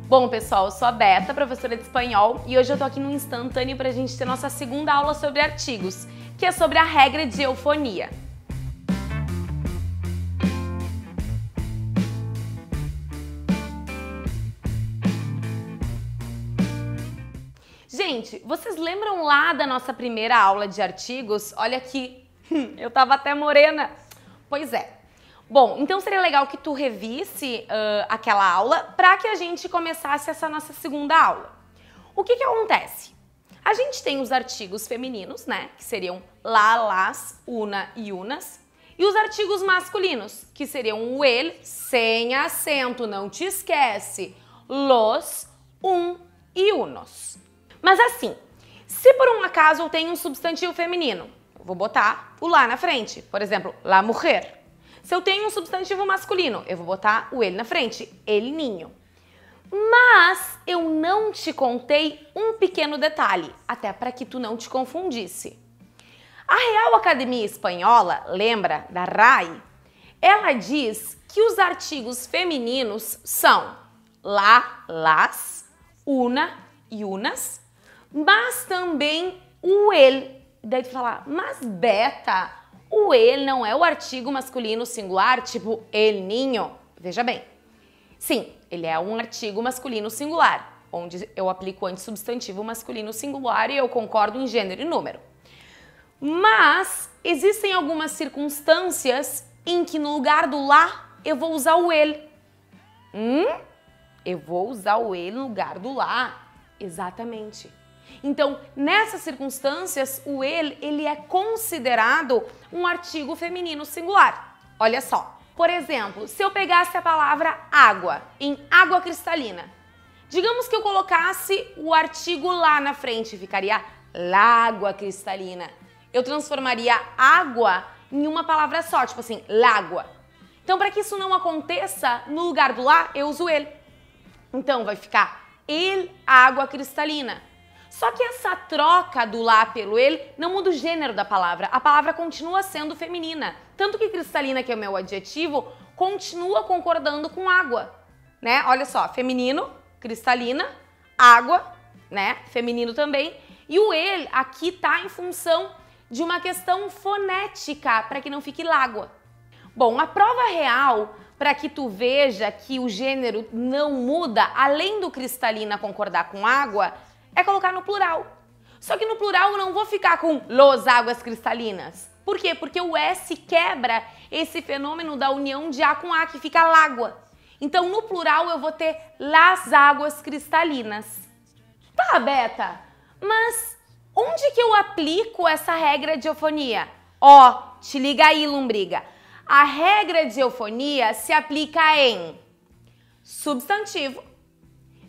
Bom, pessoal, eu sou a Beta, professora de espanhol, e hoje eu tô aqui no instantâneo pra gente ter nossa segunda aula sobre artigos, que é sobre a regra de eufonia. Gente, vocês lembram lá da nossa primeira aula de artigos? Olha aqui, eu tava até morena. Pois é. Bom, então seria legal que tu revisse aquela aula para que a gente começasse essa nossa segunda aula. O que acontece? A gente tem os artigos femininos, né, que seriam lá, las, una e unas, e os artigos masculinos, que seriam o el, sem acento, não te esquece, los, e unos. Mas assim, se por um acaso eu tenho um substantivo feminino, eu vou botar o lá na frente, por exemplo, la mujer. Se eu tenho um substantivo masculino, eu vou botar o ele na frente, el niño. Mas eu não te contei um pequeno detalhe, até para que tu não te confundisse. A Real Academia Espanhola, lembra da RAE? Ela diz que os artigos femininos são lá, las, una e unas, mas também o el. Daí tu fala, mas Beta, o el não é o artigo masculino singular, tipo el niño? Veja bem. Sim, ele é um artigo masculino singular, onde eu aplico o antissubstantivo masculino singular e eu concordo em gênero e número. Mas existem algumas circunstâncias em que no lugar do lá eu vou usar o el. Eu vou usar o el no lugar do lá. Exatamente. Então, nessas circunstâncias, o ele é considerado um artigo feminino singular. Olha só. Por exemplo, se eu pegasse a palavra água, em água cristalina, digamos que eu colocasse o artigo lá na frente, ficaria lágua cristalina. Eu transformaria água em uma palavra só, tipo assim, lágua. Então, para que isso não aconteça, no lugar do lá, eu uso ele. Então, vai ficar el, água cristalina. Só que essa troca do lá pelo ele não muda o gênero da palavra. A palavra continua sendo feminina. Tanto que cristalina, que é o meu adjetivo, continua concordando com água, né? Olha só, feminino, cristalina, água, né? Feminino também. E o ele aqui tá em função de uma questão fonética, para que não fique lágua. Bom, a prova real, para que tu veja que o gênero não muda, além do cristalina concordar com água, é colocar no plural. Só que no plural eu não vou ficar com los águas cristalinas. Por quê? Porque o S quebra esse fenômeno da união de A com A, que fica lágua. Então, no plural, eu vou ter las águas cristalinas. Tá, Beta, mas onde que eu aplico essa regra de eufonia? Ó, te liga aí, lombriga. A regra de eufonia se aplica em substantivo,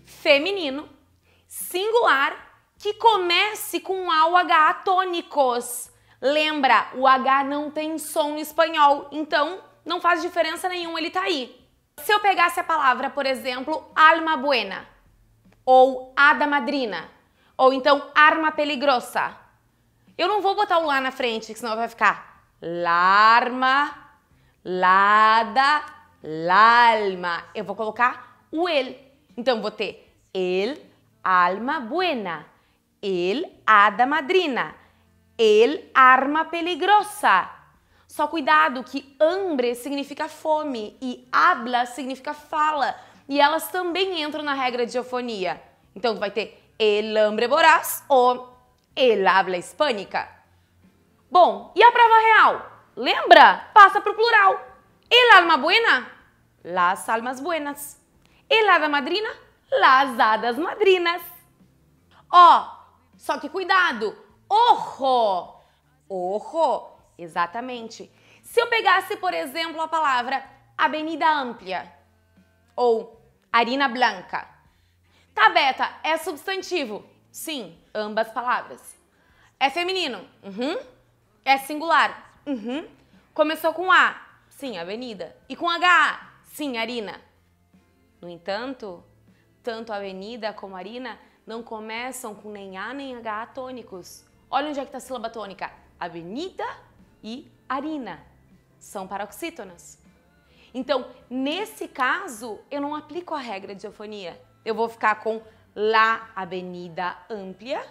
feminino, singular, que comece com A ou H tônicos. Lembra, o H não tem som no espanhol, então não faz diferença nenhuma, ele tá aí. Se eu pegasse a palavra, por exemplo, alma buena, ou hada madrina, ou então arma peligrosa, eu não vou botar o lá na frente, senão vai ficar larma, lada, lalma. Eu vou colocar o el. Então, vou ter el, alma buena, el, hada madrina, el, arma peligrosa. Só cuidado que hambre significa fome e habla significa fala. E elas também entram na regra de eufonia. Então, tu vai ter el hambre voraz ou el habla hispânica. Bom, e a prova real? Lembra? Passa pro plural. El alma buena, las almas buenas. El hada madrina, las hadas madrinas. Ó, só que cuidado. Ojo. Ojo. Exatamente. Se eu pegasse, por exemplo, a palavra avenida ampla ou harina blanca. Tá, Beta, é substantivo? Sim, ambas palavras. É feminino? É singular? Começou com A? Sim, avenida. E com H? Sim, harina. No entanto, tanto avenida como harina não começam com nem A nem H tônicos. Olha onde é que está a sílaba tônica. Avenida e harina. São paroxítonas. Então, nesse caso, eu não aplico a regra de eufonia. eu vou ficar com la avenida amplia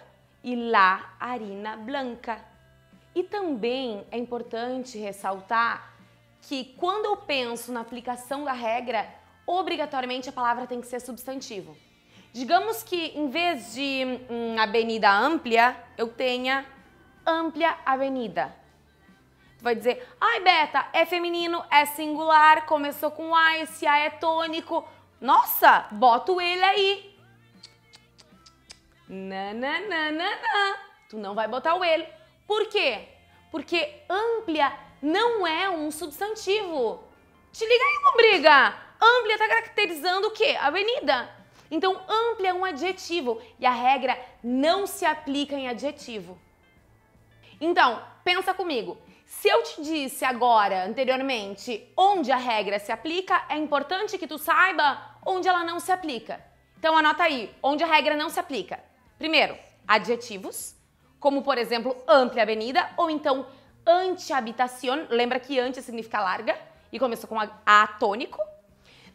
e la harina blanca. E também é importante ressaltar que quando eu penso na aplicação da regra, obrigatoriamente a palavra tem que ser substantivo. Digamos que em vez de avenida amplia, eu tenha amplia avenida. Tu vai dizer, ai Beta, é feminino, é singular, começou com A, esse A é tônico. Nossa, boto ele aí. Nananana. Tu não vai botar o ele. Por quê? Porque amplia não é um substantivo. Te liga aí, lombriga. Amplia está caracterizando o quê? Avenida. Então, amplia é um adjetivo e a regra não se aplica em adjetivo. Então, pensa comigo. Se eu te disse agora, anteriormente, onde a regra se aplica, é importante que tu saiba onde ela não se aplica. Então, anota aí, onde a regra não se aplica. Primeiro, adjetivos, como, por exemplo, amplia avenida, ou então anti-habitación, lembra que anti significa larga, e começou com A tônico.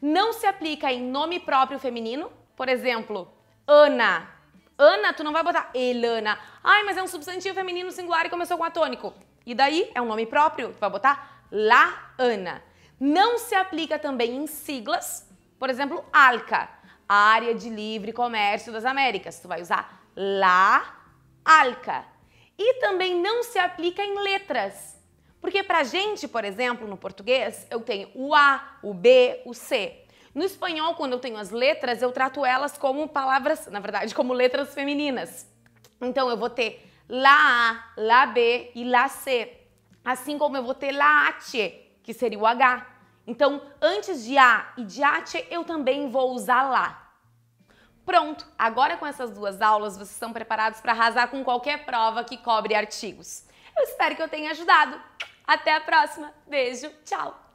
Não se aplica em nome próprio feminino, por exemplo, Ana. Ana, tu não vai botar Elana. Ai, mas é um substantivo feminino singular e começou com A tônico. E daí, é um nome próprio, tu vai botar La Ana. Não se aplica também em siglas, por exemplo, ALCA, Área de Livre Comércio das Américas. Tu vai usar La ALCA. E também não se aplica em letras. Porque pra gente, por exemplo, no português, eu tenho o A, o B, o C. No espanhol, quando eu tenho as letras, eu trato elas como palavras, na verdade, como letras femininas. Então, eu vou ter La A, La B e La C. Assim como eu vou ter La H, que seria o H. Então, antes de A e de H, eu também vou usar La. Pronto, agora com essas duas aulas, vocês estão preparados para arrasar com qualquer prova que cobre artigos. Eu espero que eu tenha ajudado. Até a próxima. Beijo, tchau!